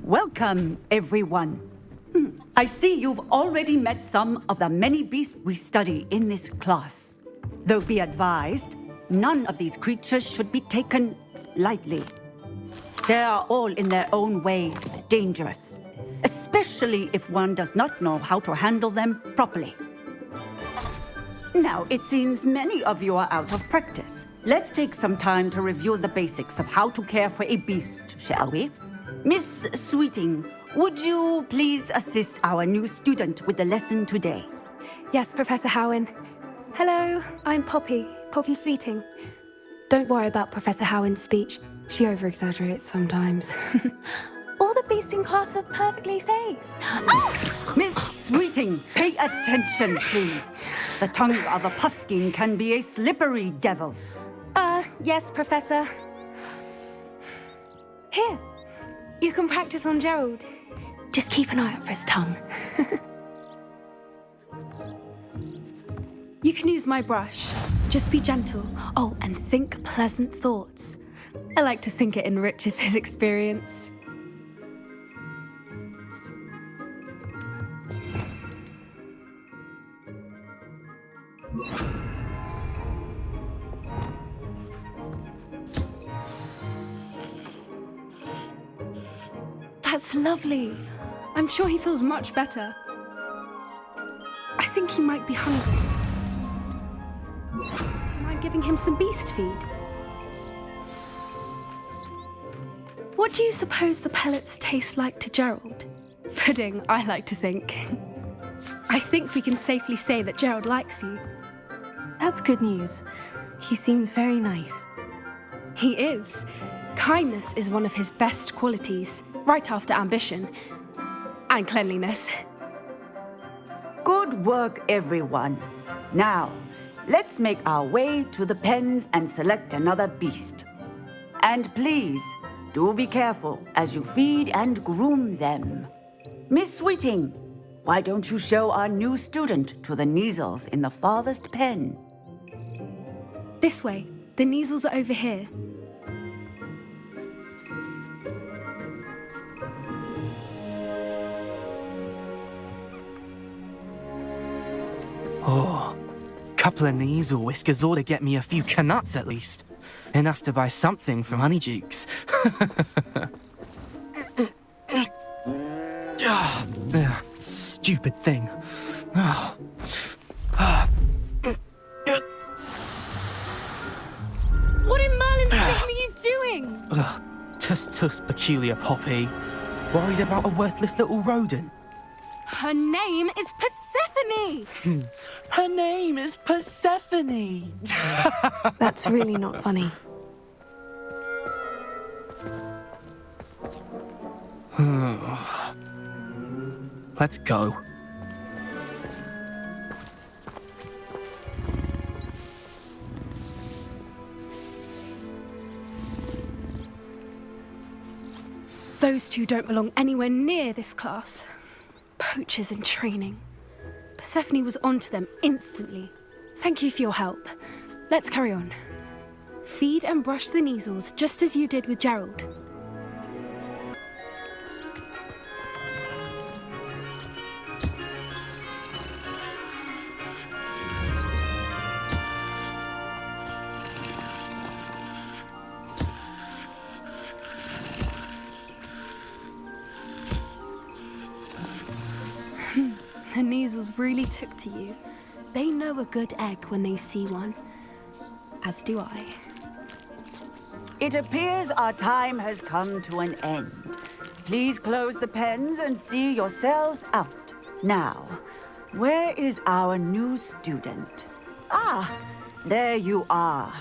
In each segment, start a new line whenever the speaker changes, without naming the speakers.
Welcome, everyone. I see you've already met some of the many beasts we study in this class. Though be advised, none of these creatures should be taken lightly. They are all in their own way dangerous, especially if one does not know how to handle them properly. Now, it seems many of you are out of practice. Let's take some time to review the basics of how to care for a beast, shall we? Miss Sweeting, would you please assist our new student with the lesson today?
Yes, Professor Howen. Hello, I'm Poppy Sweeting. Don't worry about Professor Howen's speech. She over-exaggerates sometimes. All the beasts in class are perfectly safe. Oh!
Miss Sweeting, pay attention, please. The tongue of a puffskein can be a slippery devil.
Yes, Professor. Here, you can practice on Gerald. Just keep an eye out for his tongue. You can use my brush. Just be gentle. Oh, and think pleasant thoughts. I like to think it enriches his experience. That's lovely. I'm sure he feels much better. I think he might be hungry. Mind giving him some beast feed? What do you suppose the pellets taste like to Gerald? Pudding, I like to think. I think we can safely say that Gerald likes you.
That's good news. He seems very nice.
He is. Kindness is one of his best qualities, right after ambition. And cleanliness.
Good work, everyone. Now, let's make our way to the pens and select another beast. And please, do be careful as you feed and groom them. Miss Sweeting, why don't you show our new student to the Neasels in the farthest pen?
This way. The Neasels are over here.
Oh, couple of Neasel whiskers ought to get me a few canuts at least. Enough to buy something from Honeydukes. Stupid thing.
What in Merlin's name are you doing?
Tuss peculiar Poppy. Worried about a worthless little rodent.
Her name is Persephone!
Her name is Persephone!
That's really not funny.
Let's go.
Those two don't belong anywhere near this class. Poachers in training. Persephone was onto them instantly. Thank you for your help. Let's carry on. Feed and brush the Neasels just as you did with Gerald. The Neasels really took to you. They know a good egg when they see one. As do I.
It appears our time has come to an end. Please close the pens and see yourselves out. Now, where is our new student? Ah, there you are.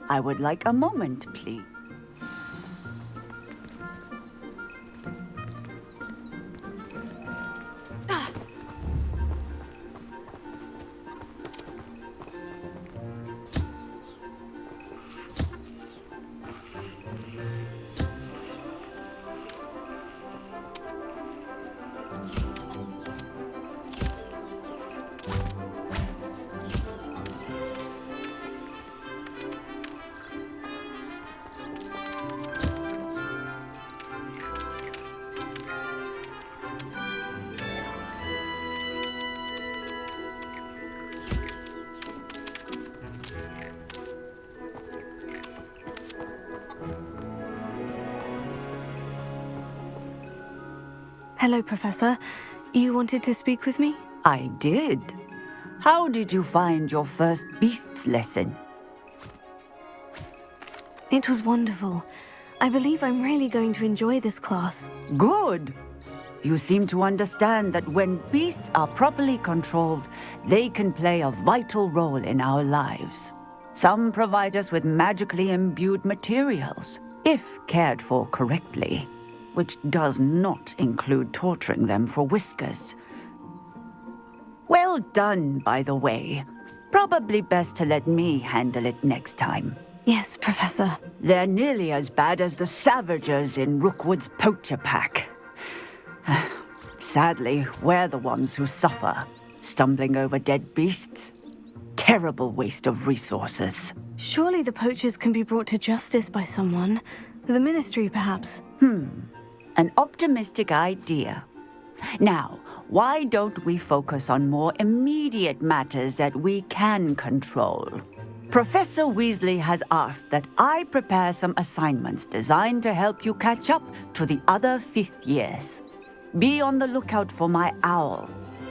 I would like a moment, please.
Hello, Professor. You wanted to speak with me?
I did. How did you find your first beasts lesson?
It was wonderful. I believe I'm really going to enjoy this class.
Good. You seem to understand that when beasts are properly controlled, they can play a vital role in our lives. Some provide us with magically imbued materials, if cared for correctly, which does not include torturing them for whiskers. Well done, by the way. Probably best to let me handle it next time.
Yes, Professor.
They're nearly as bad as the Savagers in Rookwood's poacher pack. Sadly, we're the ones who suffer, stumbling over dead beasts. Terrible waste of resources.
Surely the poachers can be brought to justice by someone. The Ministry, perhaps.
An optimistic idea. Now, why don't we focus on more immediate matters that we can control? Professor Weasley has asked that I prepare some assignments designed to help you catch up to the other 5th years. Be on the lookout for my owl.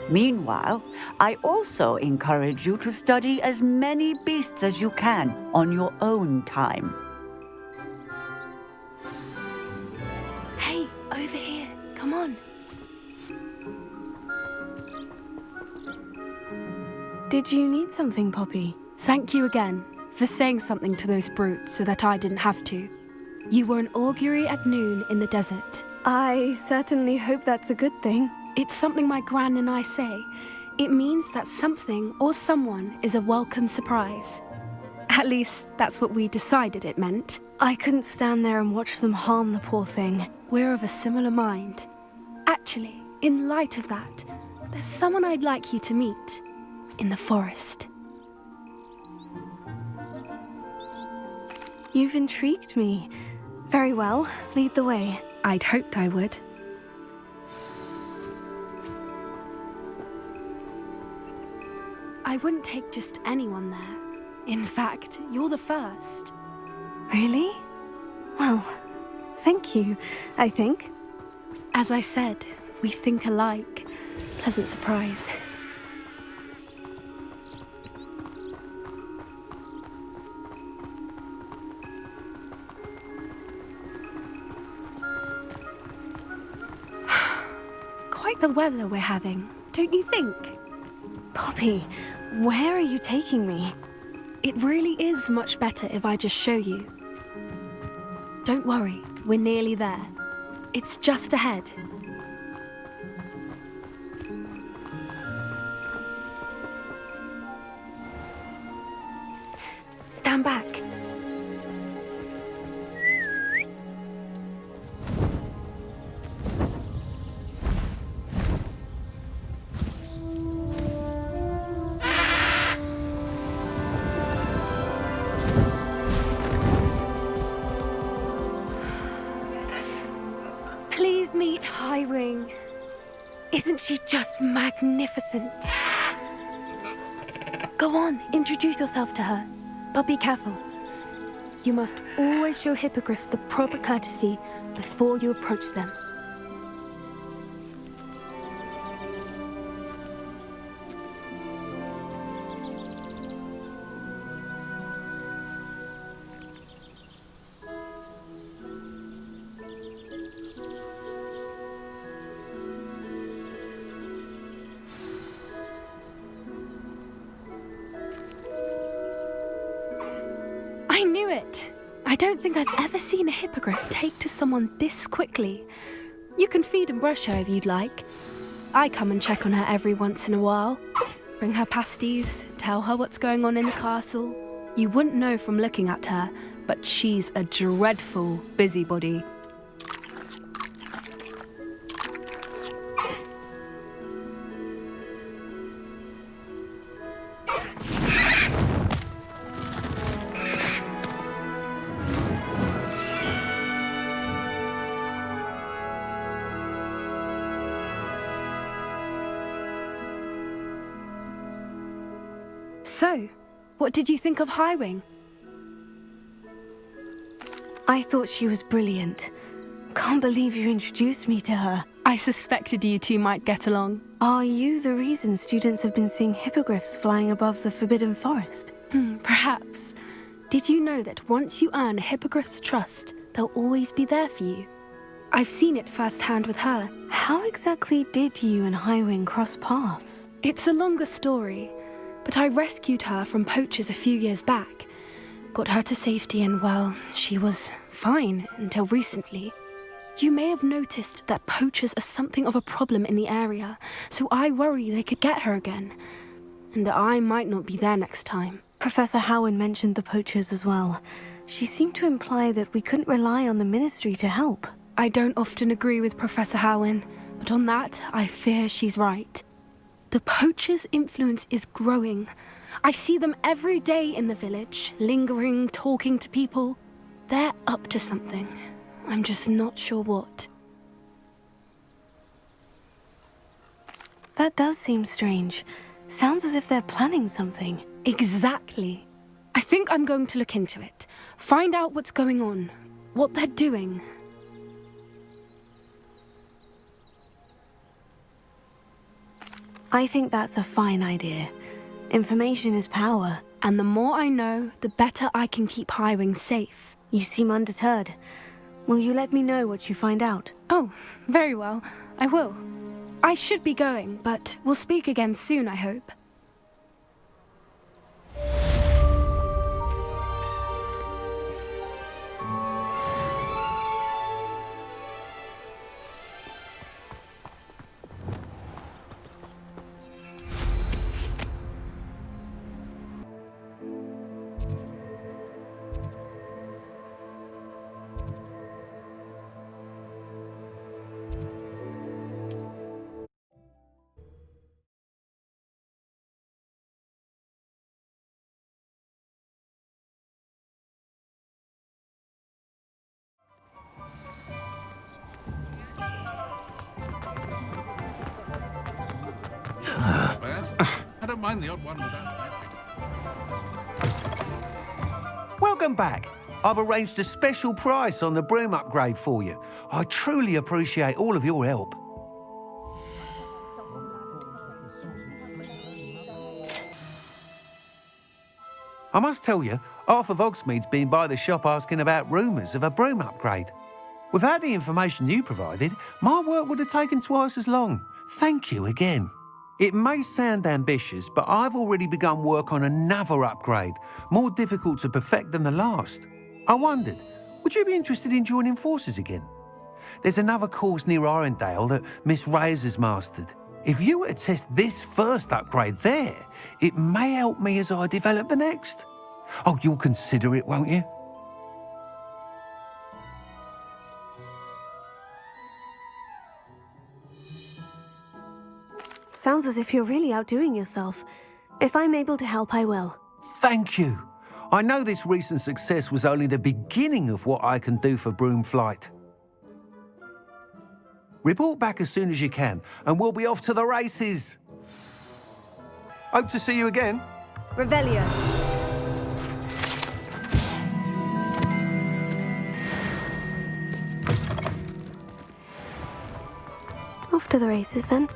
Meanwhile, I also encourage you to study as many beasts as you can on your own time.
Hey, over here. Come on.
Did you need something, Poppy?
Thank you again for saying something to those brutes so that I didn't have to. You were an augury at noon in the desert.
I certainly hope that's a good thing.
It's something my gran and I say. It means that something or someone is a welcome surprise. At least, that's what we decided it meant.
I couldn't stand there and watch them harm the poor thing.
We're of a similar mind. Actually, in light of that, there's someone I'd like you to meet. In the forest.
You've intrigued me. Very well, lead the way.
I'd hoped I would. I wouldn't take just anyone there. In fact, you're the first.
Really? Well, thank you, I think.
As I said, we think alike. Pleasant surprise. Quite the weather we're having, don't you think?
Poppy, where are you taking me?
It really is much better if I just show you. Don't worry, we're nearly there. It's just ahead. Stand back. Please meet Highwing. Isn't she just magnificent? Go on, introduce yourself to her. But be careful. You must always show hippogriffs the proper courtesy before you approach them. I knew it! I don't think I've ever seen a hippogriff take to someone this quickly. You can feed and brush her if you'd like. I come and check on her every once in a while. Bring her pasties, tell her what's going on in the castle. You wouldn't know from looking at her, but she's a dreadful busybody. So, what did you think of Highwing?
I thought she was brilliant. Can't believe you introduced me to her.
I suspected you two might get along.
Are you the reason students have been seeing hippogriffs flying above the Forbidden Forest?
Perhaps. Did you know that once you earn a hippogriff's trust, they'll always be there for you? I've seen it firsthand with her.
How exactly did you and Highwing cross paths?
It's a longer story, but I rescued her from poachers a few years back. Got her to safety and, well, she was fine until recently. You may have noticed that poachers are something of a problem in the area, so I worry they could get her again. And I might not be there next time.
Professor Howin mentioned the poachers as well. She seemed to imply that we couldn't rely on the Ministry to help.
I don't often agree with Professor Howin, but on that, I fear she's right. The poachers' influence is growing. I see them every day in the village, lingering, talking to people. They're up to something. I'm just not sure what.
That does seem strange. Sounds as if they're planning something.
Exactly. I think I'm going to look into it. Find out what's going on, what they're doing.
I think that's a fine idea. Information is power.
And the more I know, the better I can keep Highwing safe.
You seem undeterred. Will you let me know what you find out?
Oh, very well. I will. I should be going, but we'll speak again soon, I hope.
I don't mind the odd one without magic.
Welcome back. I've arranged a special price on the broom upgrade for you. I truly appreciate all of your help. I must tell you, half of Hogsmeade's been by the shop asking about rumours of a broom upgrade. Without the information you provided, my work would have taken twice as long. Thank you again. It may sound ambitious, but I've already begun work on another upgrade, more difficult to perfect than the last. I wondered, would you be interested in joining forces again? There's another course near Arendale that Miss Reyes has mastered. If you were to test this first upgrade there, it may help me as I develop the next. Oh, you'll consider it, won't you?
Sounds as if you're really outdoing yourself. If I'm able to help, I will.
Thank you. I know this recent success was only the beginning of what I can do for Broomflight. Report back as soon as you can, and we'll be off to the races. Hope to see you again.
Revelio. Off to the races, then.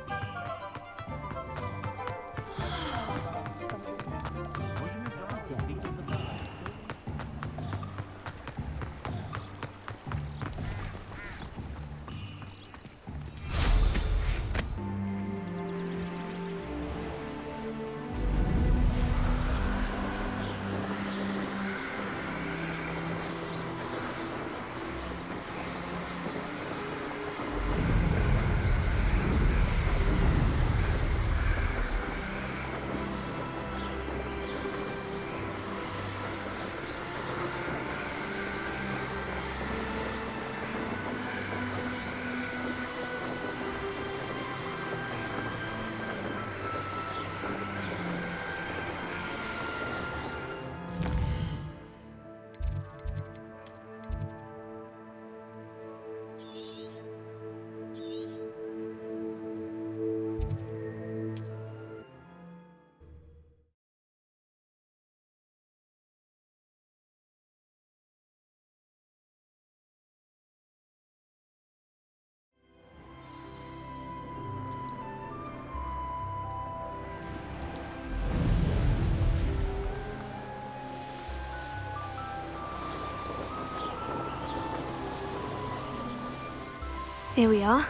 Here we are.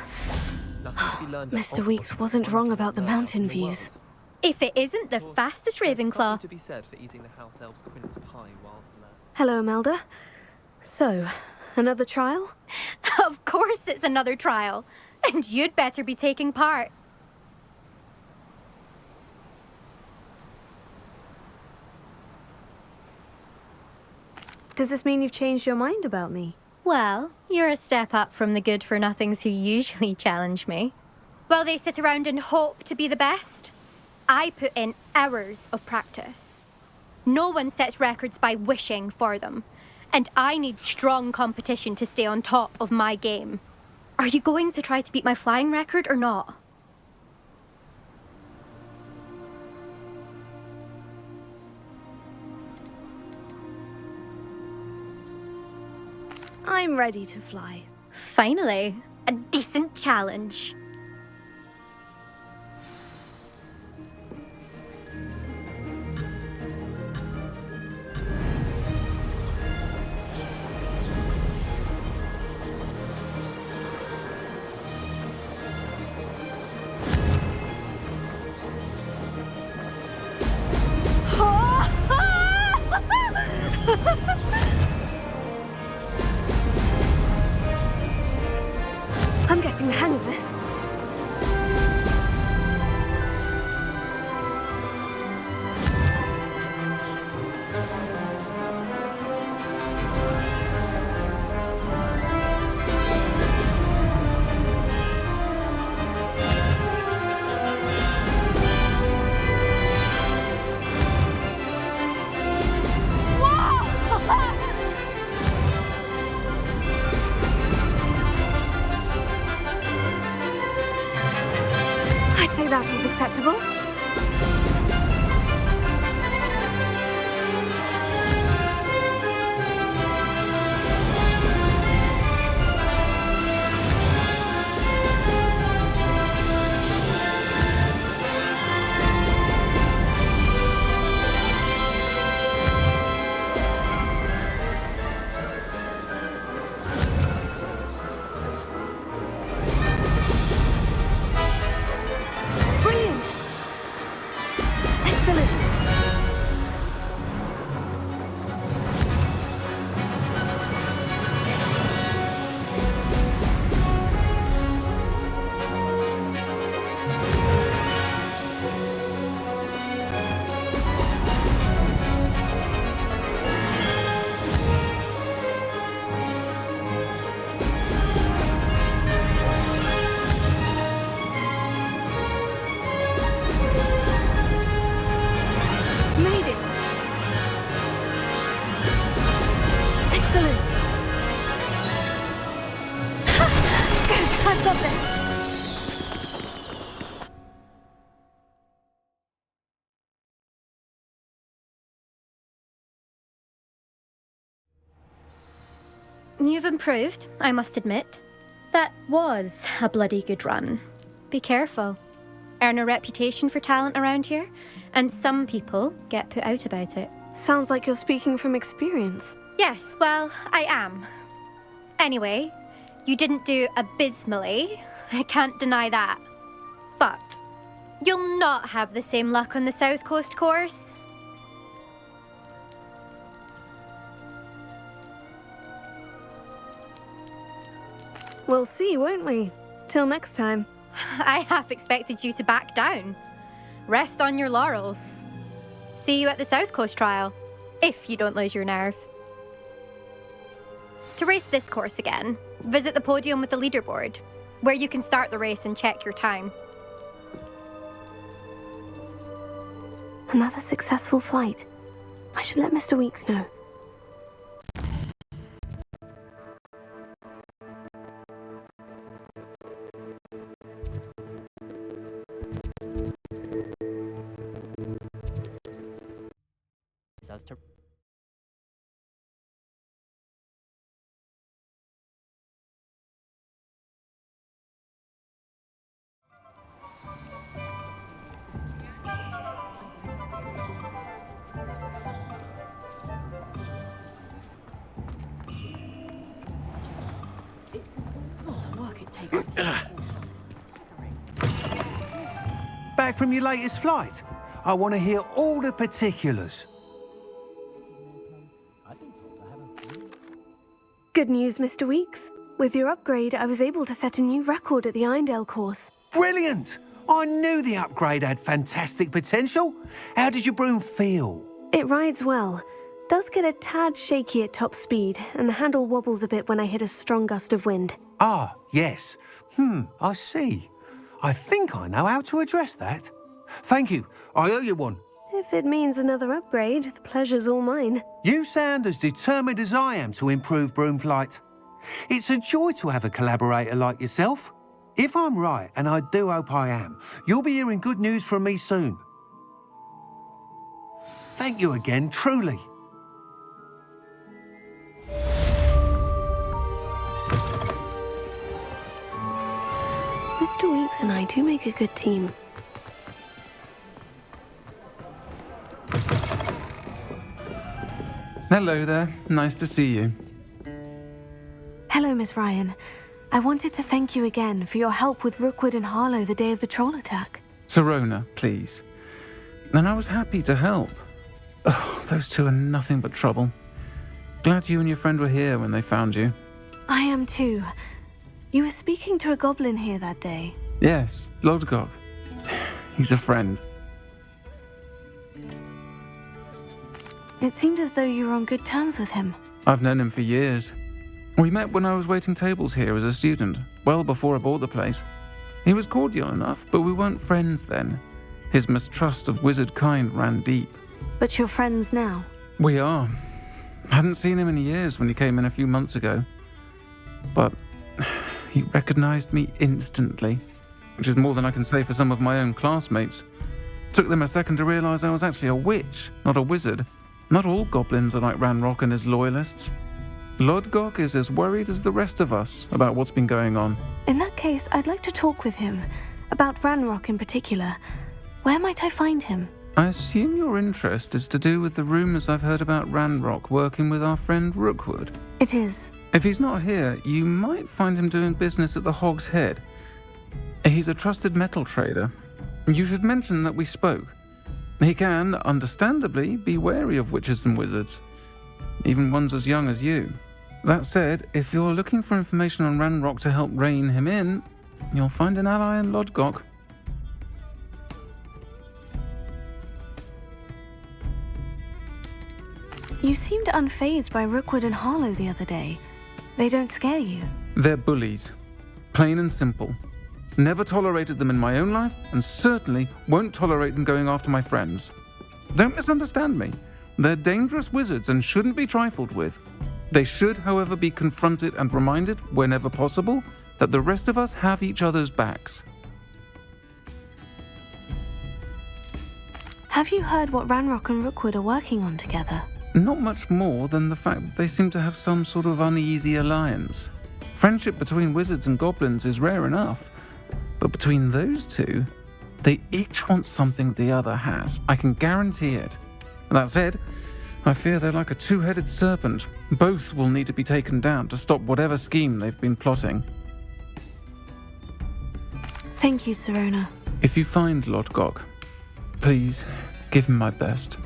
Nothing to be learned at
Mr.
Hogwarts
Weeks
is
wasn't
one
wrong
of
about the
best
mountain
in the world.
views.
If it isn't the
Of course,
fastest
there's
Ravenclaw.
something to be said for eating the house elf's quince pie while
Hello, Imelda. So, another trial?
Of course it's another trial. And you'd better be taking part.
Does this mean you've changed your mind about me?
Well, you're a step up from the good-for-nothings who usually challenge me. While they sit around and hope to be the best, I put in hours of practice. No one sets records by wishing for them, and I need strong competition to stay on top of my game. Are you going to try to beat my flying record or not?
I'm ready to fly.
Finally, a decent challenge.
I'm getting the hang of this. I'd say that was acceptable. Brilliant! Excellent! Made it! Excellent! Good, I've got this!
You've improved, I must admit. That was a bloody good run. Be careful. Earn a reputation for talent around here, and some people get put out about it.
Sounds like you're speaking from experience.
Yes, well, I am. Anyway, you didn't do abysmally. I can't deny that. But you'll not have the same luck on the South Coast course.
We'll see, won't we? Till next time.
I half expected you to back down. Rest on your laurels. See you at the South Coast trial, if you don't lose your nerve. To race this course again, visit the podium with the leaderboard, where you can start the race and check your time.
Another successful flight. I should let Mr. Weeks know.
Back from your latest flight? I want to hear all the particulars.
Good news, Mr. Weeks. With your upgrade, I was able to set a new record at the Irondale course.
Brilliant! I knew the upgrade had fantastic potential. How did your broom feel?
It rides well. Does get a tad shaky at top speed, and the handle wobbles a bit when I hit a strong gust of wind.
Ah, yes. I see. I think I know how to address that. Thank you. I owe you one.
If it means another upgrade, the pleasure's all mine.
You sound as determined as I am to improve broom flight. It's a joy to have a collaborator like yourself. If I'm right, and I do hope I am, you'll be hearing good news from me soon. Thank you again, truly.
Mr. Weeks and I do make a good team.
Hello there. Nice to see you.
Hello, Miss Ryan. I wanted to thank you again for your help with Rookwood and Harlow the day of the troll attack.
Sirona, please. And I was happy to help. Oh, those two are nothing but trouble. Glad you and your friend were here when they found you.
I am too. You were speaking to a goblin here that day.
Yes, Lodgok. He's a friend.
It seemed as though you were on good terms with him.
I've known him for years. We met when I was waiting tables here as a student, well before I bought the place. He was cordial enough, but we weren't friends then. His mistrust of wizard kind ran deep.
But you're friends now?
We are. Hadn't seen him in years when he came in a few months ago. But he recognized me instantly, which is more than I can say for some of my own classmates. Took them a second to realize I was actually a witch, not a wizard. Not all goblins are like Ranrock and his loyalists. Lodgok is as worried as the rest of us about what's been going on.
In that case, I'd like to talk with him. About Ranrock in particular. Where might I find him?
I assume your interest is to do with the rumors I've heard about Ranrock working with our friend Rookwood.
It is.
If he's not here, you might find him doing business at the Hog's Head. He's a trusted metal trader. You should mention that we spoke. He can, understandably, be wary of witches and wizards, even ones as young as you. That said, if you're looking for information on Ranrock to help rein him in, you'll find an ally in Lodgok.
You seemed unfazed by Rookwood and Harlow the other day. They don't scare you.
They're bullies. Plain and simple. Never tolerated them in my own life, and certainly won't tolerate them going after my friends. Don't misunderstand me. They're dangerous wizards and shouldn't be trifled with. They should, however, be confronted and reminded, whenever possible, that the rest of us have each other's backs.
Have you heard what Ranrock and Rookwood are working on together?
Not much more than the fact that they seem to have some sort of uneasy alliance. Friendship between wizards and goblins is rare enough, but between those two, they each want something the other has. I can guarantee it. That said, I fear they're like a two-headed serpent. Both will need to be taken down to stop whatever scheme they've been plotting.
Thank you, Sirona.
If you find Lodgok, please give him my best.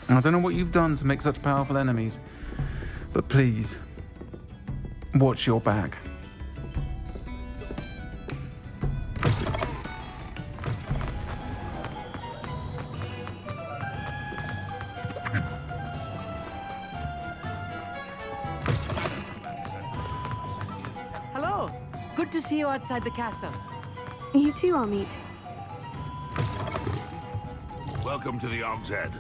I don't know what you've done to make such powerful enemies, but please, watch your back.
Hello. Good to see you outside the castle.
You too, Amit.
Welcome to the Hog's Head.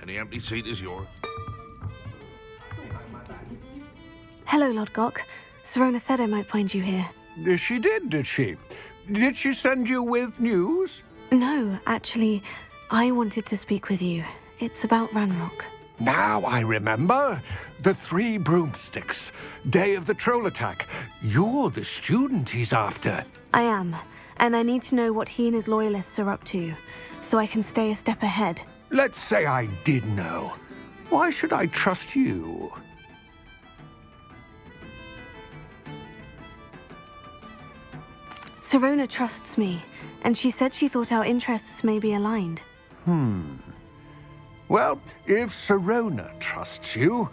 Any empty seat is yours.
Hello, Lodgok. Sirona said I might find you here.
She did she? Did she send you with news?
No, actually, I wanted to speak with you. It's about Ranrock.
Now I remember. The 3 broomsticks. Day of the troll attack. You're the student he's after.
I am, and I need to know what he and his loyalists are up to, so I can stay a step ahead.
Let's say I did know. Why should I trust you?
Serona trusts me, and she said she thought our interests may be aligned.
Well, if Serona trusts you,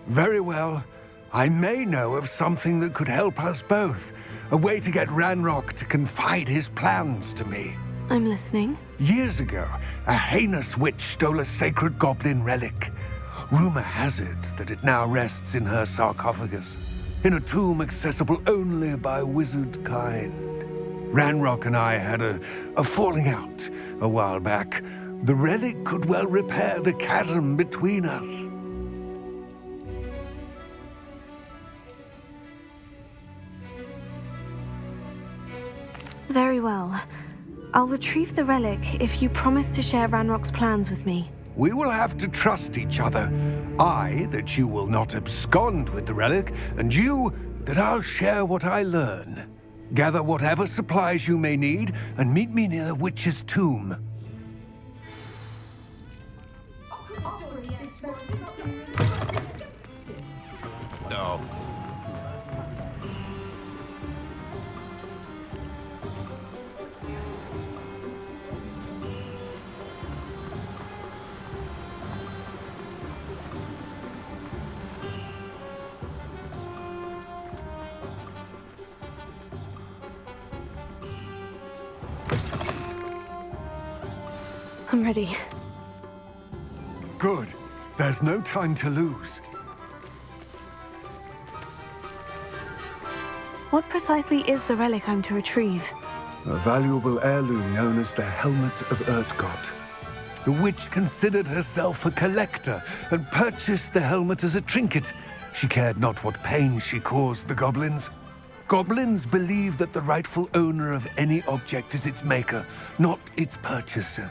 very well. I may know of something that could help us both. A way to get Ranrock to confide his plans to me.
I'm listening.
Years ago, a heinous witch stole a sacred goblin relic. Rumor has it that it now rests in her sarcophagus, in a tomb accessible only by wizard kind. Ranrock and I had a falling out a while back. The relic could well repair the chasm between us.
Very well. I'll retrieve the relic if you promise to share Ranrock's plans with me.
We will have to trust each other. I, that you will not abscond with the relic, and you, that I'll share what I learn. Gather whatever supplies you may need, and meet me near the witch's tomb.
No.
I'm ready.
Good. There's no time to lose.
What precisely is the relic I'm to retrieve?
A valuable heirloom known as the Helmet of Urtgott. The witch considered herself a collector and purchased the helmet as a trinket. She cared not what pain she caused the goblins. Goblins believe that the rightful owner of any object is its maker, not its purchaser.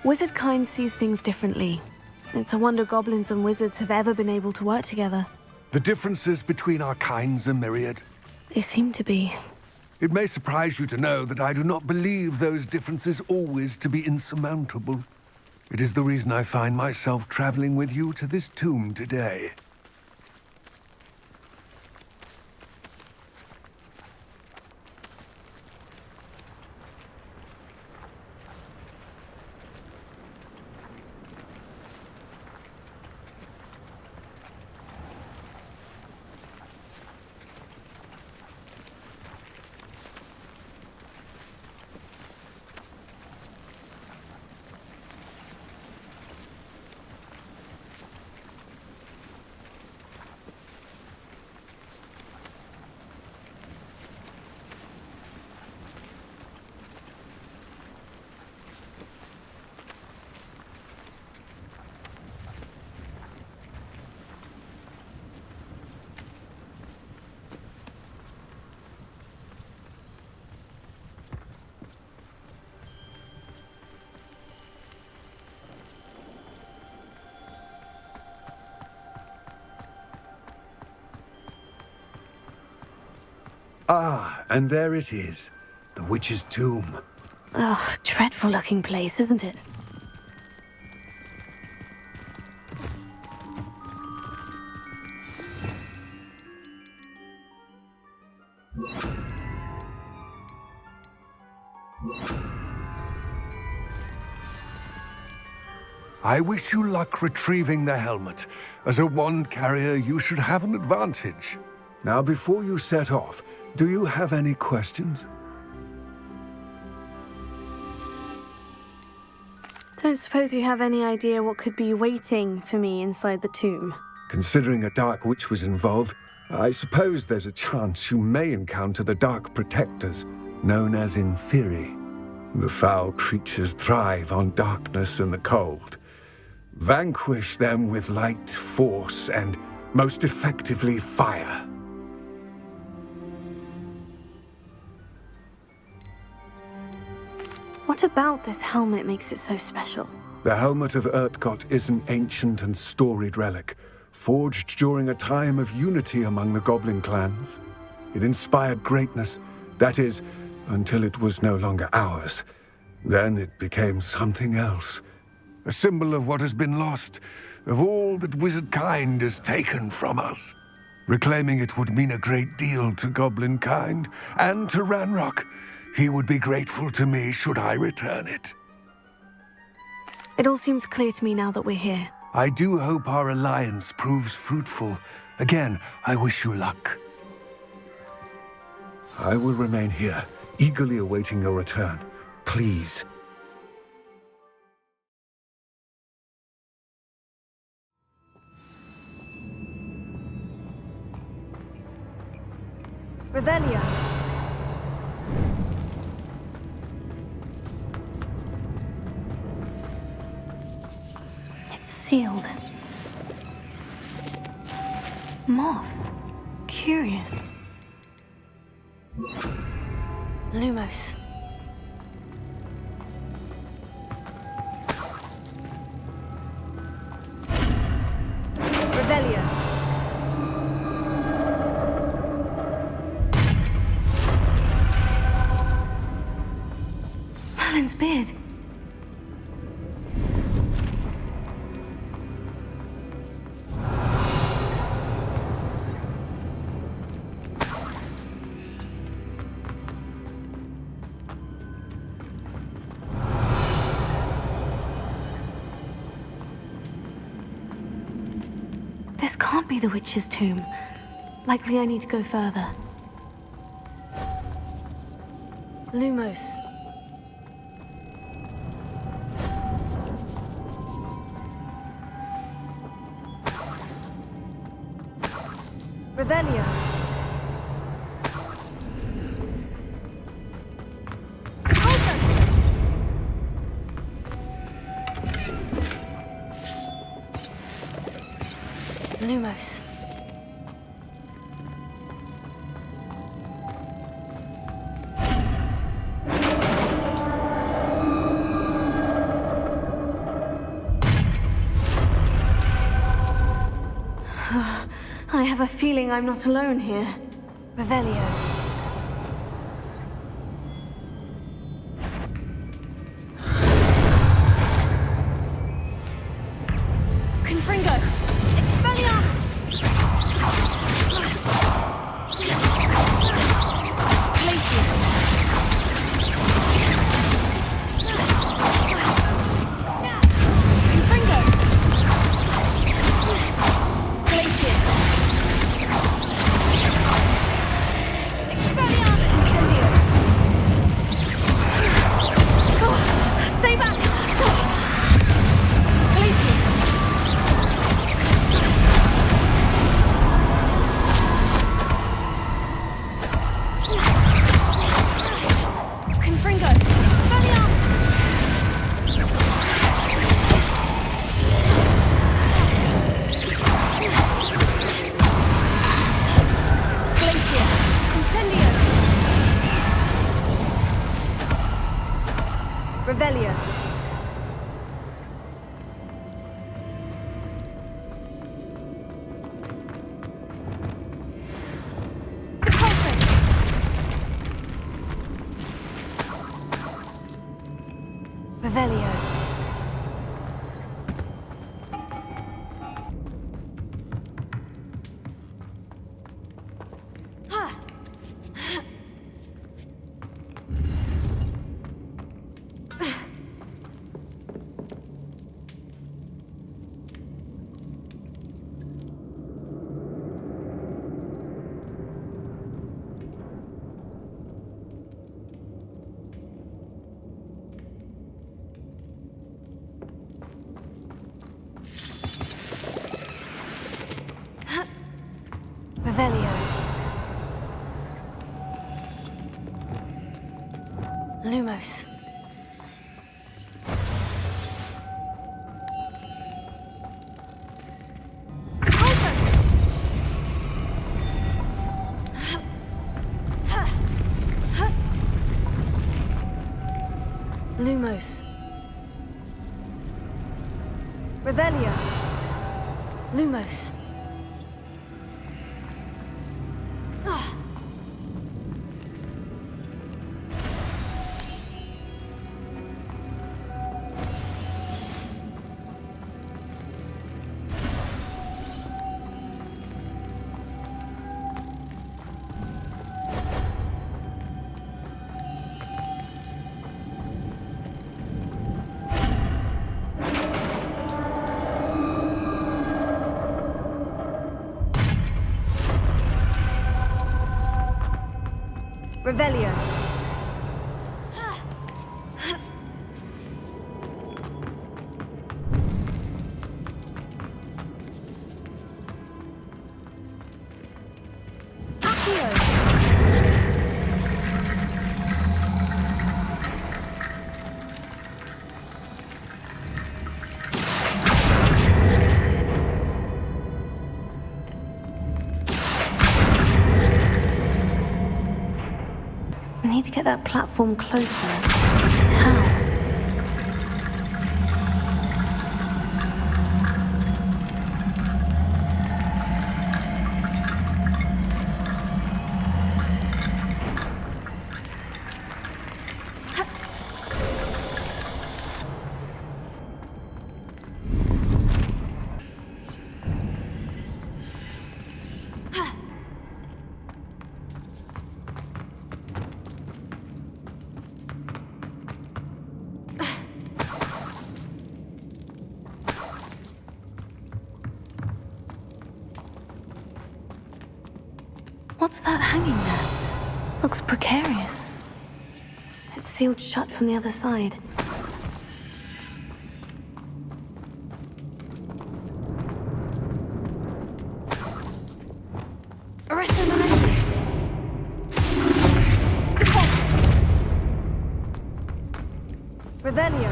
Wizard kind sees things differently. It's a wonder goblins and wizards have ever been able to work together.
The differences between our kinds are myriad.
They seem to be.
It may surprise you to know that I do not believe those differences always to be insurmountable. It is the reason I find myself traveling with you to this tomb today. Ah, and there it is. The witch's tomb.
Ugh, dreadful looking place, isn't it?
I wish you luck retrieving the helmet. As a wand carrier, you should have an advantage. Now, before you set off, do you have any questions?
Don't suppose you have any idea what could be waiting for me inside the tomb?
Considering a dark witch was involved, I suppose there's a chance you may encounter the Dark Protectors, known as Inferi. The foul creatures thrive on darkness and the cold. Vanquish them with light, force, and most effectively fire.
What about this helmet makes it so special?
The Helmet of Urtgott is an ancient and storied relic, forged during a time of unity among the goblin clans. It inspired greatness, that is, until it was no longer ours. Then it became something else. A symbol of what has been lost, of all that wizard kind has taken from us. Reclaiming it would mean a great deal to goblin kind, and to Ranrock.
He would be grateful to me should I return it.
It all seems clear to me now that we're here.
I do hope our alliance proves fruitful. Again, I wish you luck. I will remain here, eagerly awaiting your return. Please.
Revelio. It's sealed. Moths. Curious. Lumos. Revelio. Merlin's beard. This can't be the witch's tomb. Likely I need to go further. Lumos. Revelio. Lumos. I have a feeling I'm not alone here. Revelio. Confringo! Expelliarmus! Glacius! Confringo! Glacius! Expelliarmus! Incendio! Oh, stay back! Glacius! Confringo! Expelliarmus! Glacius! Incendio! Revelio! Repulsor! Revelio. Revelio. Lumos. Lumos. Revelio. Lumos. Revelio. I need to get that platform closer. But how? What's that hanging there? Looks precarious. It's sealed shut from the other side. Revelio.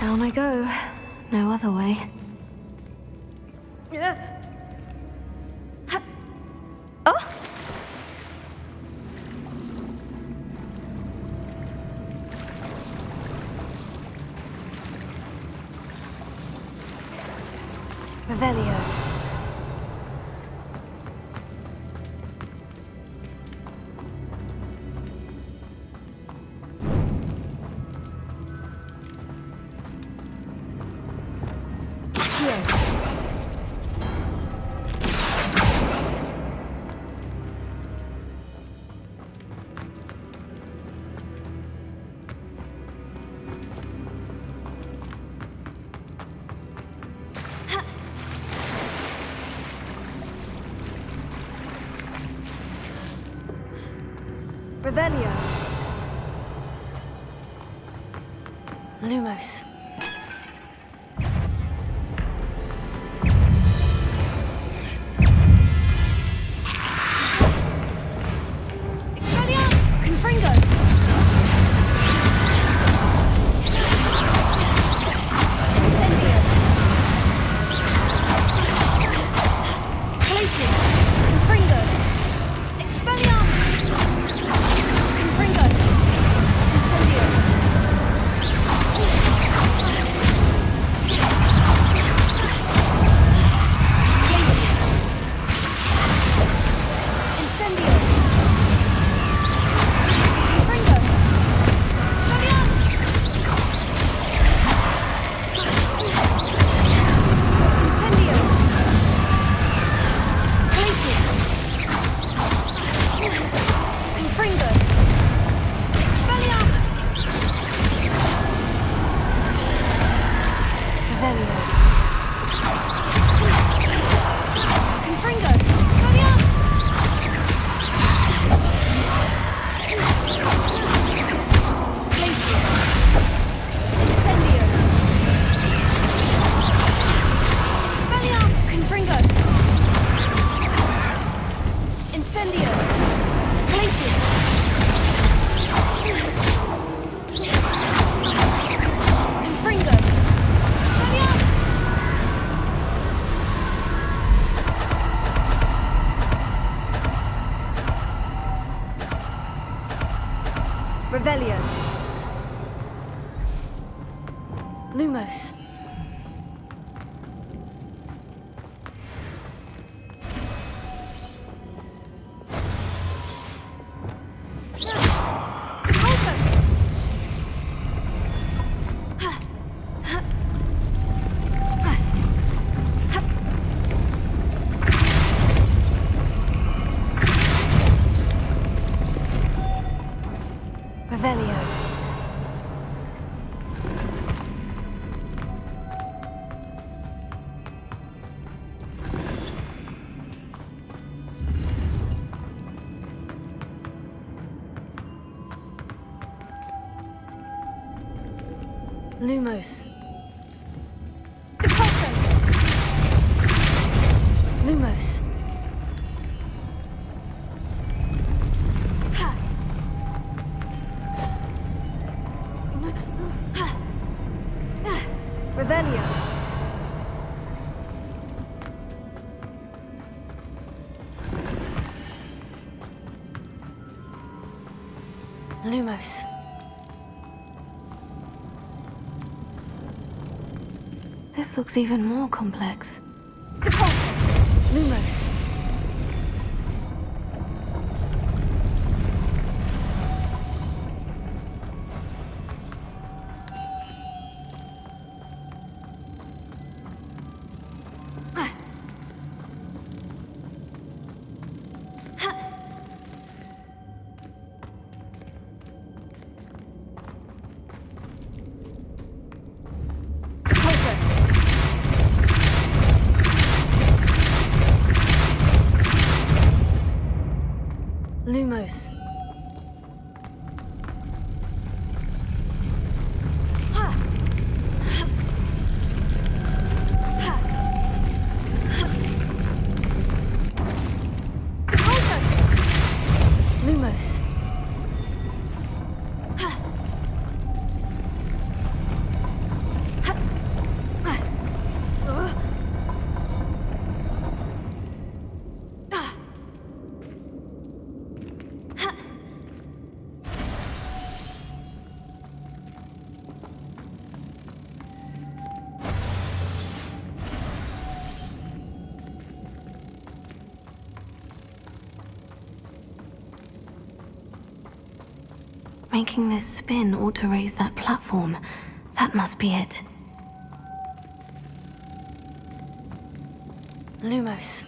Down I go. No other way. Oh! Revelio. Revelio. Lumos. Revelio. Lumos. Revelio. Lumos. Lumos. Revelio. Lumos. This looks even more complex. Lumos. Lumos. Lumos. Making this spin ought to raise that platform. That must be it. Lumos.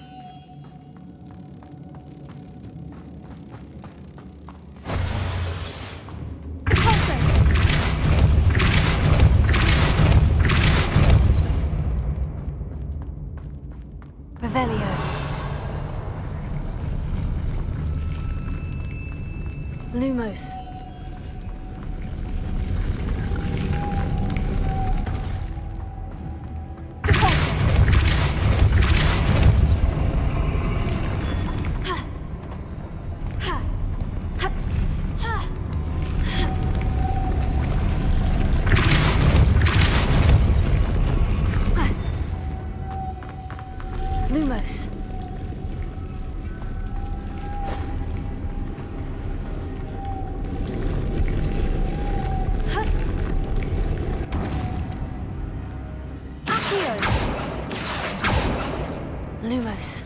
Revelio. Lumos. Lumos. Accio. Lumos.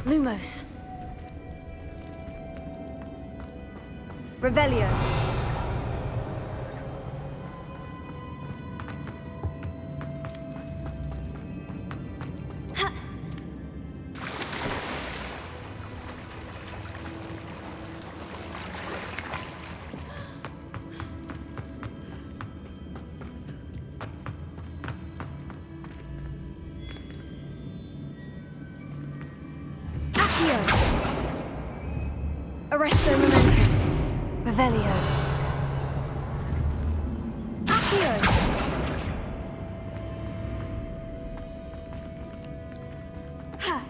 Lumos. Revelio. Arresto momentum. Revelio. Accio. Ha.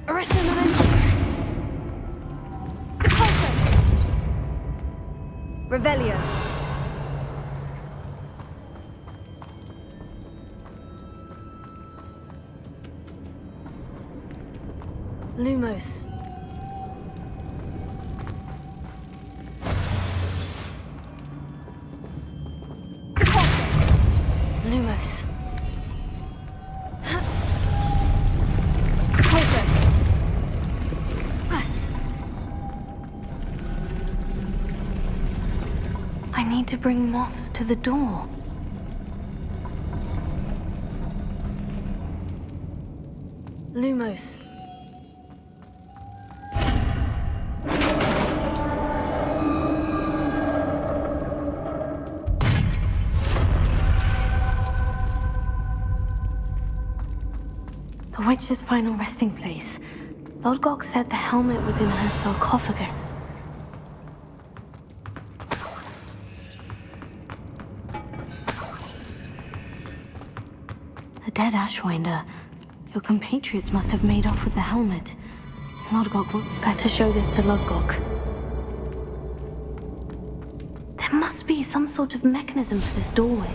Arresto momentum. Repulso. Revelio. Lumos. Lumos. Closer. I need to bring moths to the door. Lumos. The witch's final resting place. Lodgok said the helmet was in her sarcophagus. A dead Ashwinder. Your compatriots must have made off with the helmet. Lodgok would better show this to Lodgok. There must be some sort of mechanism for this doorway.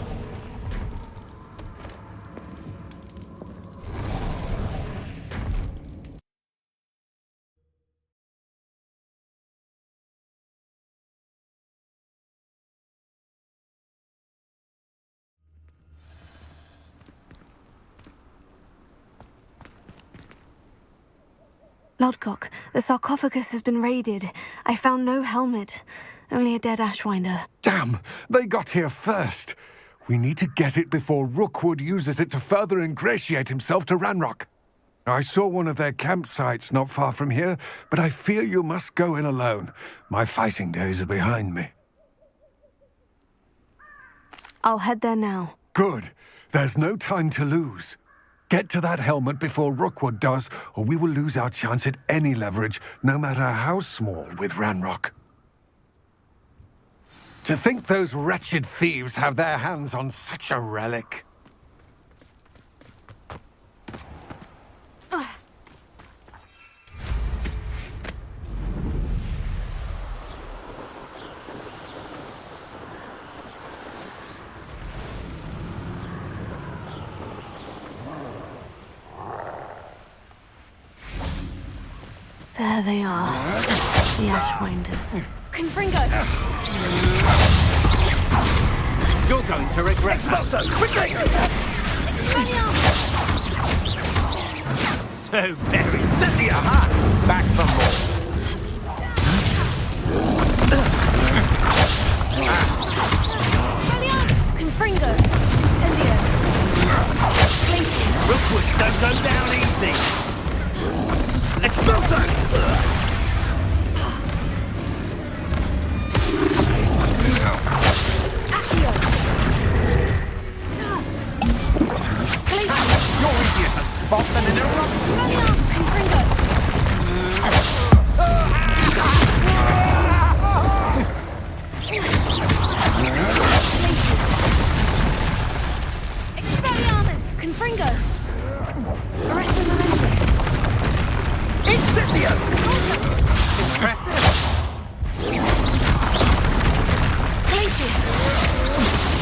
Lodgok, the sarcophagus has been raided. I found no helmet, only a dead Ashwinder.
Damn! They got here first. We need to get it before Rookwood uses it to further ingratiate himself to Ranrock. I saw one of their campsites not far from here, but I fear you must go in alone. My fighting days are behind me.
I'll head there now.
Good. There's no time to lose. Get to that helmet before Rookwood does, or we will lose our chance at any leverage, no matter how small, with Ranrock. To think those wretched thieves have their hands on such a relic.
There they are, the Ashwinders.
Confringo!
You're going to regret that.
So quickly! So very Cynthia, huh?
Back for more.
Confringo! Incendio!
Rookwood don't go down easy! Explosion!
You're easier to spot than an eruption.
Confringo! Expelliarmus! Confringo! Arresto Momentum!
Incendio!
Impressive.
Glacius!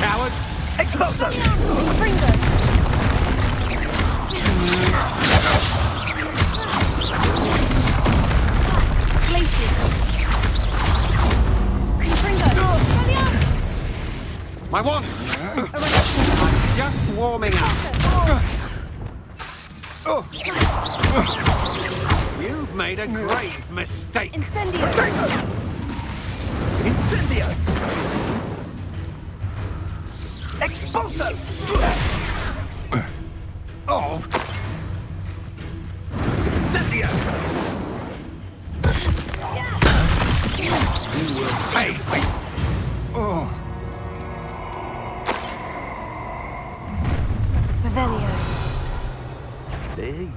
Coward.
Explosion!
Confringo! Glacius! Confringo! Expelliarmus!
My wand. I'm just warming up. You've made a grave mistake.
Incendio!
Incendio! Expulso!
Oh,
Incendio!
you will pay. Oh,
Revelio.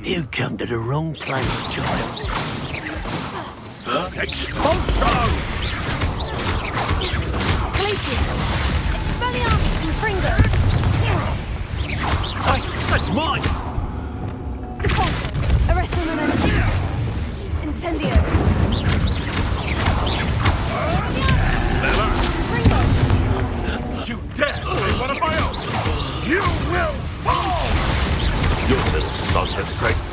You come to the wrong place, child. Expulso!
Glacius! Expelliarmus! Confringo!
Hey, that's mine!
Default! Arresto Momentum! Incendio! Confringo!
You dare say one of my own!
You will fall!
You little sons of Satan!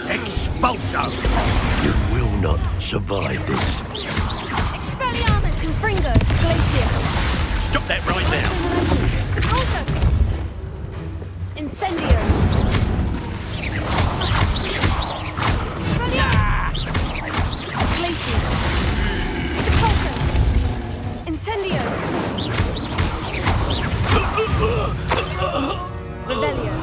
Expulso!
survive this.
Expelliarmus, Confringo, Glacier.
Stop that right now!
Incendio. Glacier. Incendio. Revelio.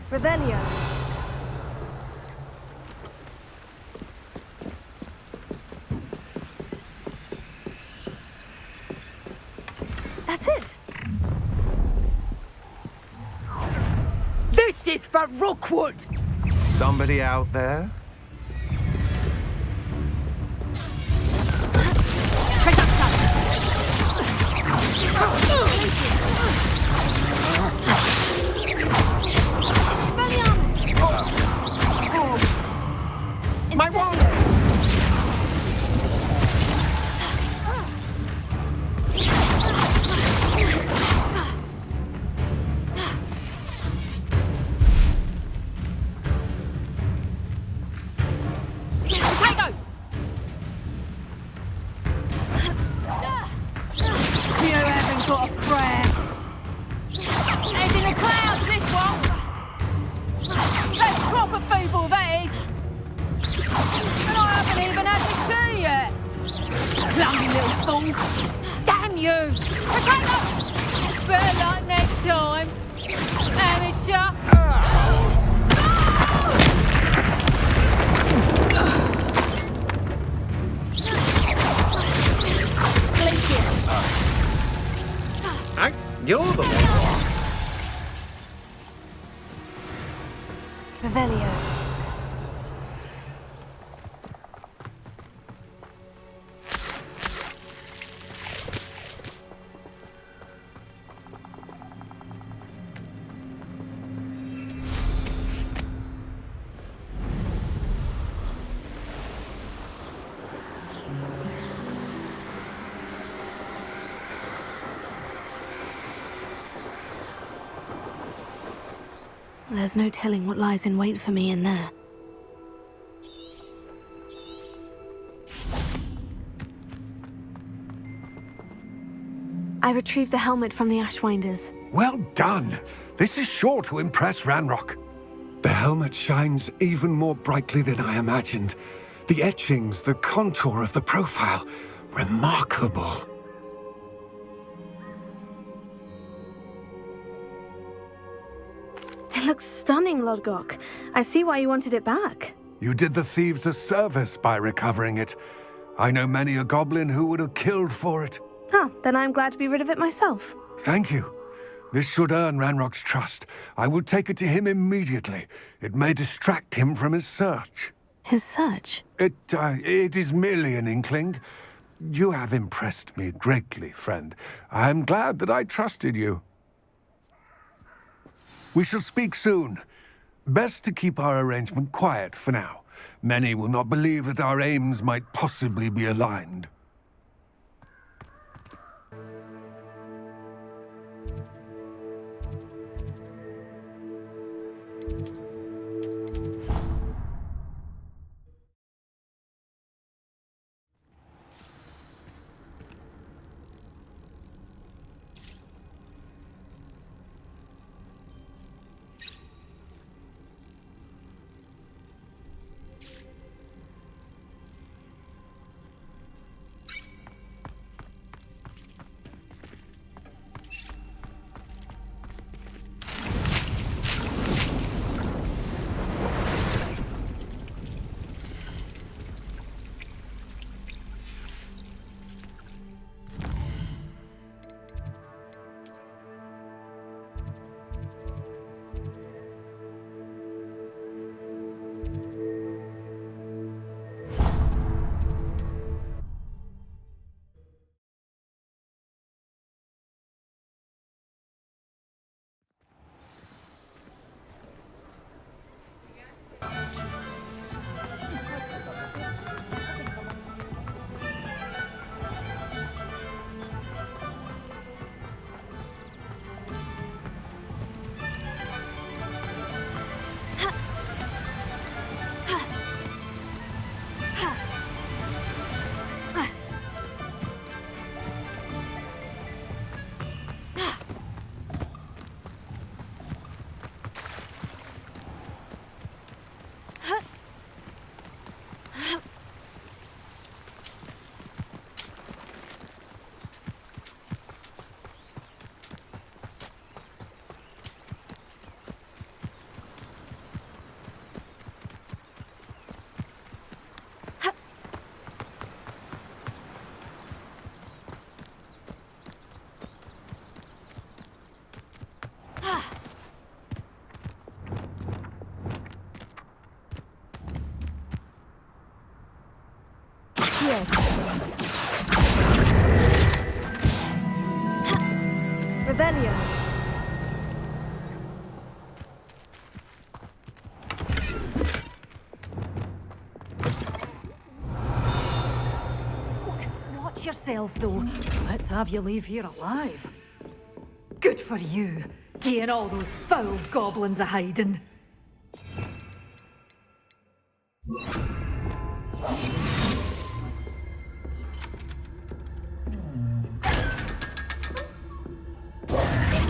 Revelio. That's it.
This is for Rookwood!
Somebody out there?
My wand! Potato! You haven't got a prayer. Head in the clouds, this one! That's proper feeble, that is! And I haven't even had the tea yet! Clumsy little fool! Damn you! Potato! Better luck next time! Amateur!
You're the one.
Revelio. There's no telling what lies in wait for me in there. I retrieved the helmet from the Ashwinders.
Well done! This is sure to impress Ranrock. The helmet shines even more brightly than I imagined. The etchings, the contour of the profile, remarkable.
It looks stunning, Lodgok. I see why you wanted it back.
You did the thieves a service by recovering it. I know many a goblin who would have killed for it.
Ah, then I'm glad to be rid of it myself.
Thank you. This should earn Ranrock's trust. I will take it to him immediately. It may distract him from his search.
His search?
It is merely an inkling. You have impressed me greatly, friend. I am glad that I trusted you. We shall speak soon. Best to keep our arrangement quiet for now. Many will not believe that our aims might possibly be aligned.
Accio. Revelio.
Watch yourself, though. Let's have you leave here alive. Good for you, getting all those foul goblins a-hiding.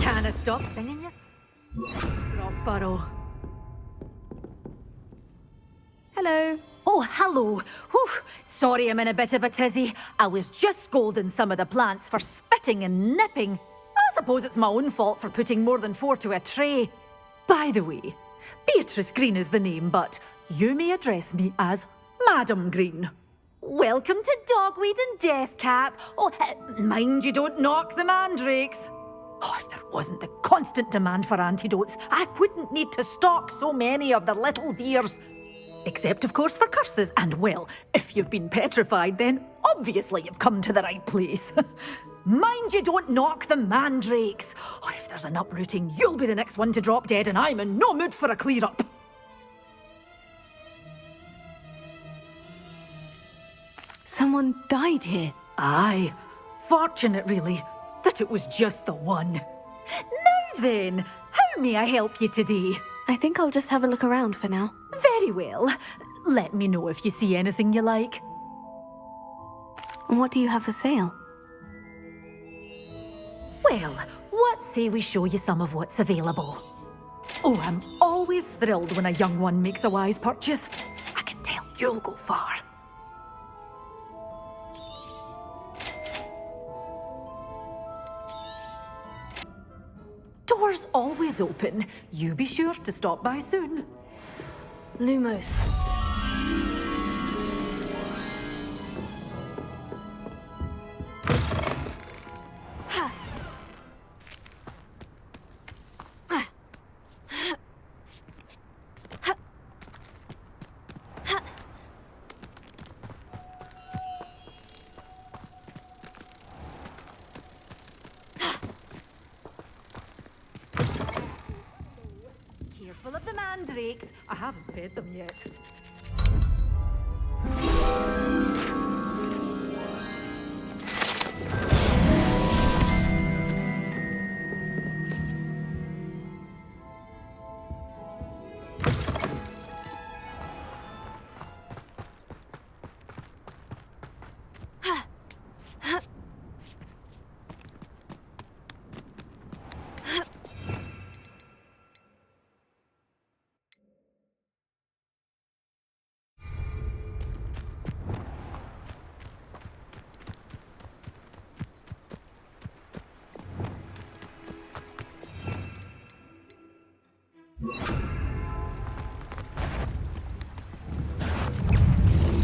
Can't I stop singing yet? Rock Burrow.
Hello.
Oh, hello. Whew. Sorry I'm in a bit of a tizzy. I was just scolding some of the plants for spitting and nipping. I suppose it's my own fault for putting more than 4 to a tray. By the way, Beatrice Green is the name, but you may address me as Madam Green. Welcome to Dogweed and Deathcap. Oh, mind you don't knock the mandrakes. Oh, if there wasn't the constant demand for antidotes, I wouldn't need to stock so many of the little dears. Except, of course, for curses. And, well, if you've been petrified, then obviously you've come to the right place. Mind you don't knock the mandrakes. Oh, if there's an uprooting, you'll be the next one to drop dead, and I'm in no mood for a clear-up.
Someone died here.
Aye. Fortunate, really, that it was just the one. Now then, how may I help you today?
I think I'll just have a look around for now.
Very well. Let me know if you see anything you like.
And what do you have for sale?
Well, what say we show you some of what's available? Oh, I'm always thrilled when a young one makes a wise purchase. I can tell you'll go far. Doors always open. You be sure to stop by soon.
Lumos.
Careful of the mandrakes. I haven't fed them yet.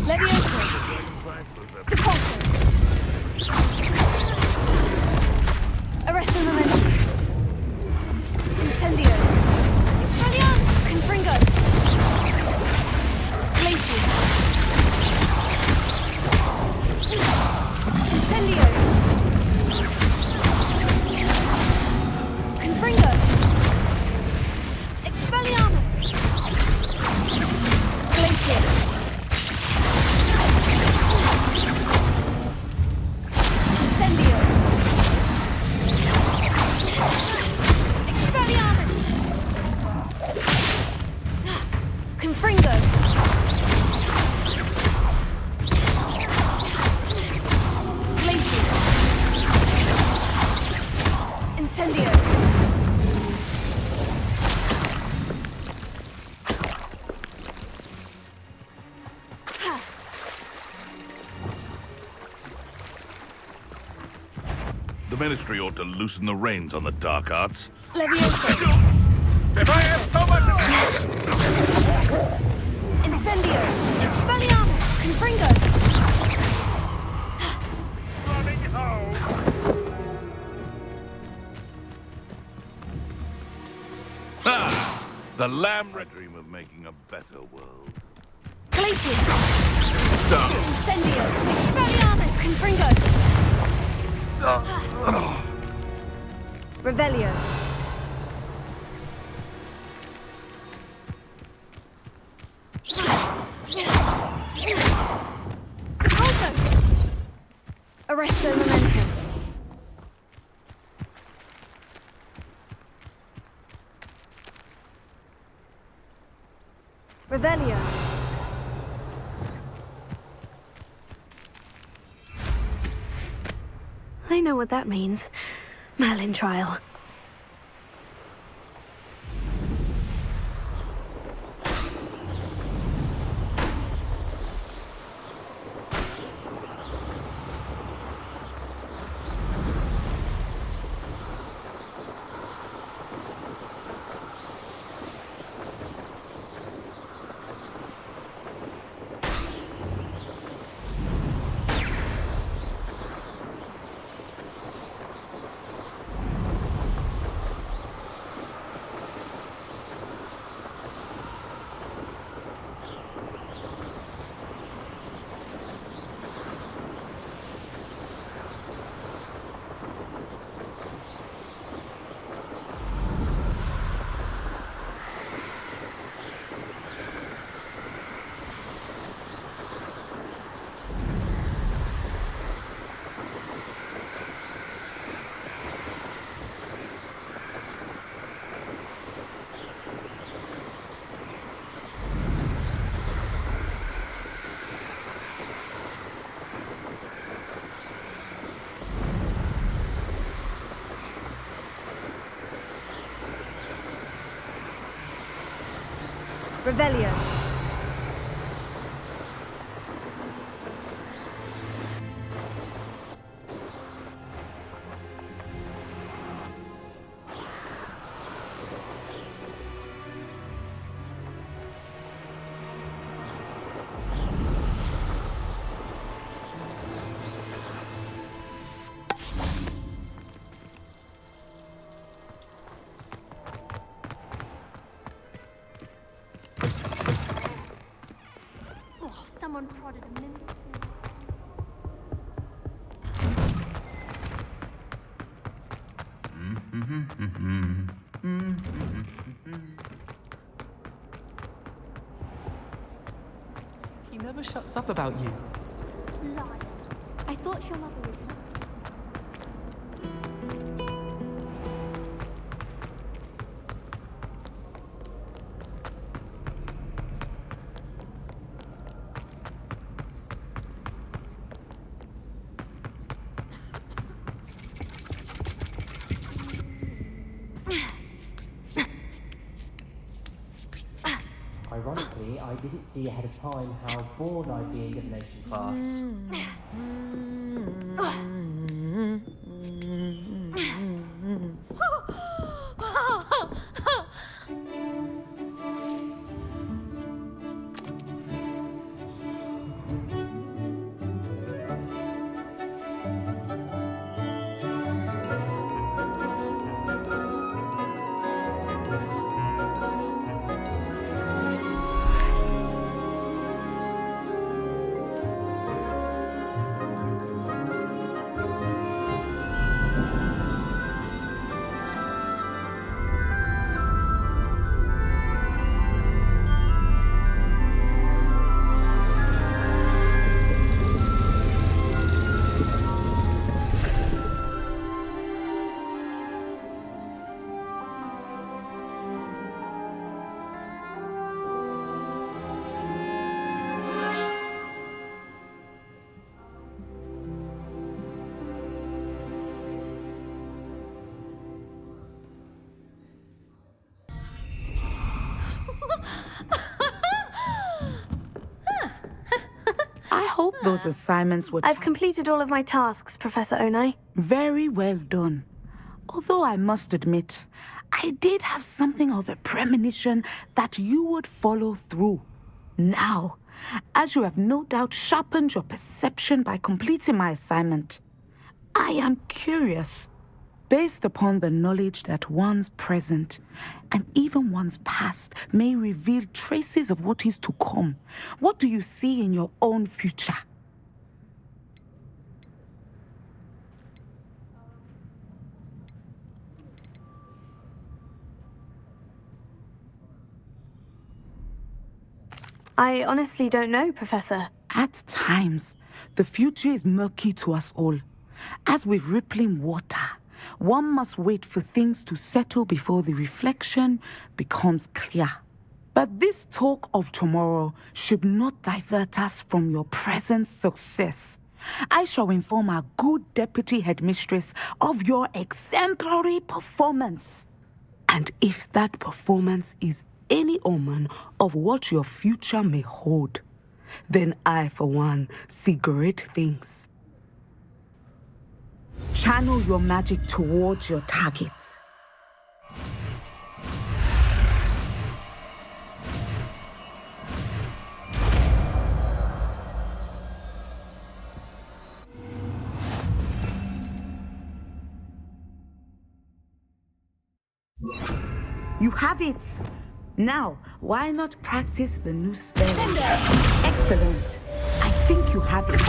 Levioso. Depulso. Arresto Momentum. Incendio. Expelliarmus. Confringo. Glacius. Incendio. Confringo. Expelliarmus. Glacius. Incendio. Expelliarmus. Confringo. Glacius. Incendio.
The Ministry ought to loosen the reins on the dark arts.
Levioso.
If I had so much of
Incendio. Expelliarmus. Confringo.
running home! Ah! The lamb... I dream of making a better world.
Glacius.
Incendio! Expelliarmus! Confringo!
Revelio. Arresto Momentum. Revelio. I know what that means. Merlin trial. Revelio.
Someone prodded a minute.
He never shuts up about you.
Lie. I thought your mother was.
Ironically, I didn't see ahead of time how bored I'd be in divination class.
I hope those assignments were...
I've completed all of my tasks, Professor Onai.
Very well done. Although I must admit, I did have something of a premonition that you would follow through. Now, as you have no doubt sharpened your perception by completing my assignment, I am curious. based upon the knowledge that one's present and even one's past may reveal traces of what is to come. What do you see in your own future?
I honestly don't know, Professor.
At times, the future is murky to us all. As with rippling water, one must wait for things to settle before the reflection becomes clear. But this talk of tomorrow should not divert us from your present success. I shall inform our good deputy headmistress of your exemplary performance. And if that performance is any omen of what your future may hold, then I, for one, see great things. Channel your magic towards your targets. You have it! Now, why not practice the new spell? Excellent! I think you have it.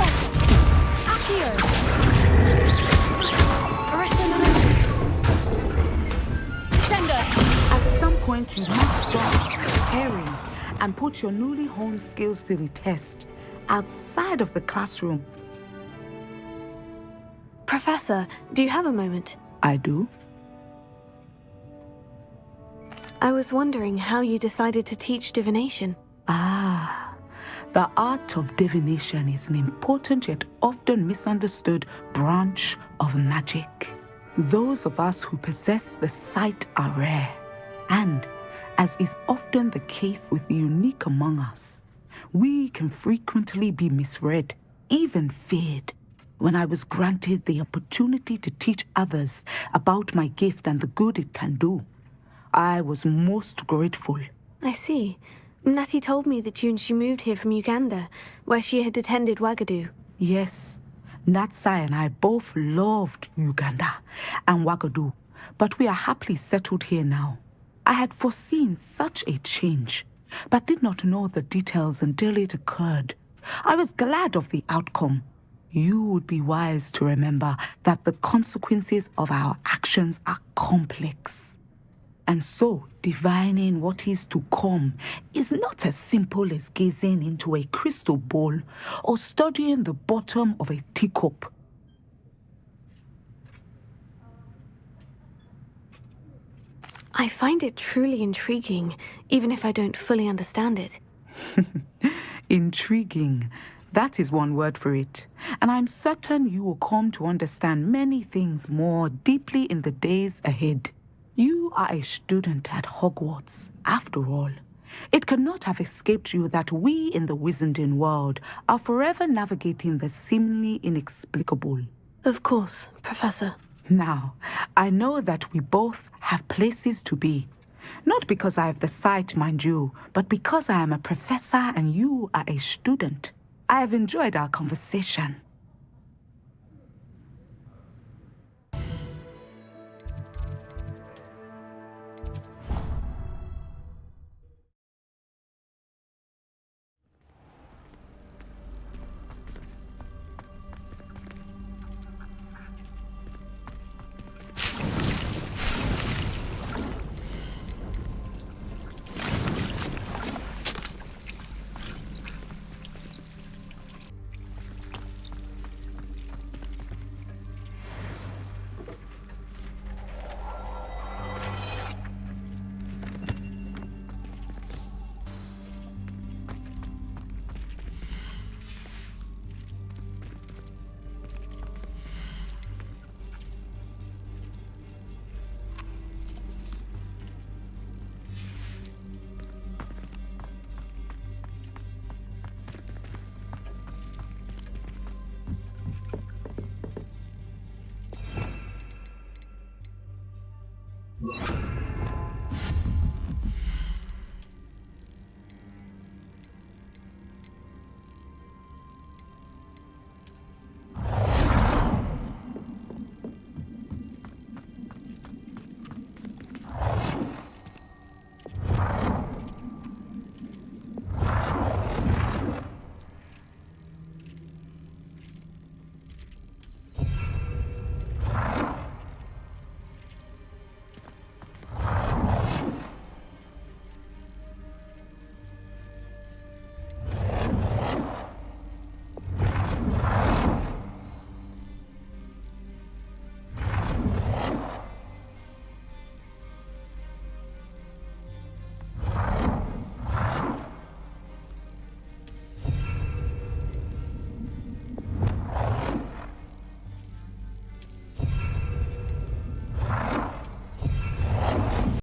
Accio!
At some point, you must stop preparing and put your newly honed skills to the test outside of the classroom.
Professor, do you have a moment?
I do.
I was wondering how you decided to teach divination.
The art of divination is an important yet often misunderstood branch of magic. Those of us who possess the sight are rare, and, as is often the case with the unique among us, we can frequently be misread, even feared. When I was granted the opportunity to teach others about my gift and the good it can do, I was most grateful.
I see. Natty told me that you and she moved here from Uganda, where she had attended Wagadu.
Yes, Natsai and I both loved Uganda and Wagadu, but we are happily settled here now. I had foreseen such a change, but did not know the details until it occurred. I was glad of the outcome. You would be wise to remember that the consequences of our actions are complex. And so, divining what is to come is not as simple as gazing into a crystal ball or studying the bottom of a teacup.
I find it truly intriguing, even if I don't fully understand it.
Intriguing. That is one word for it. And I'm certain you will come to understand many things more deeply in the days ahead. You are a student at Hogwarts, after all. It cannot have escaped you that we in the wizarding world are forever navigating the seemingly inexplicable.
Of course, Professor.
Now, I know that we both have places to be. Not because I have the sight, mind you, but because I am a professor and you are a student. I have enjoyed our conversation.